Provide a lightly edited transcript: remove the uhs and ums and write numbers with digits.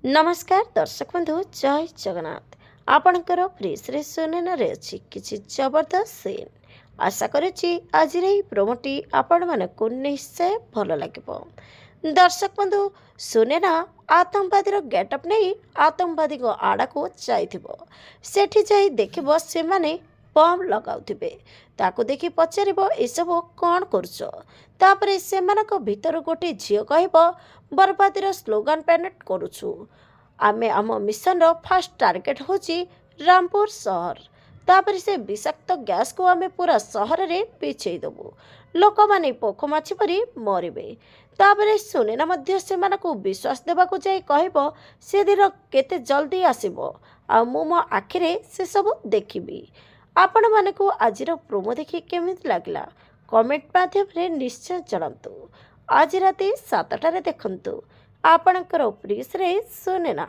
नमस्कार दर्शक बंधु जय जगन्नाथ आपणकर फ्रिज सुनेनारे अच्छी किसी जबरदस्त सीन आशा करुच्ची आज प्रोमोटी आपण मानक निश्चय भल लगे। दर्शक बंधु सुनेना आतंकवादी गेटअप नहीं आतंकवादी आड़ा को जाई देखिब से माने बम लगाउथिबे ताकू देखि पचारिब एसबू कौन करुपर से भितर गोटे झील कह बर्बादीर स्लोगान पैनेट करुछु आमे आम मिशन रो फास्ट टार्गेट होची रामपुर सहर तापर से विषाक्त गैस को आमे पूरा सहर रे पिछे देबू लोक माने पोख माछि परी मरिबे तापर सुनेना मध्य से मानकु विश्वास देबाकू जाई कहबो से दिन केते जल्दी आसीबो आ मु मो आखिरे से सब देखिबी। आपण मानकु आजिर प्रोमो देखि केमिति लागला कमेंट माध्यम रे निश्चय जणांतु। आज राति 7 टारे देखंतु आपणकर प्रिय सुनेना।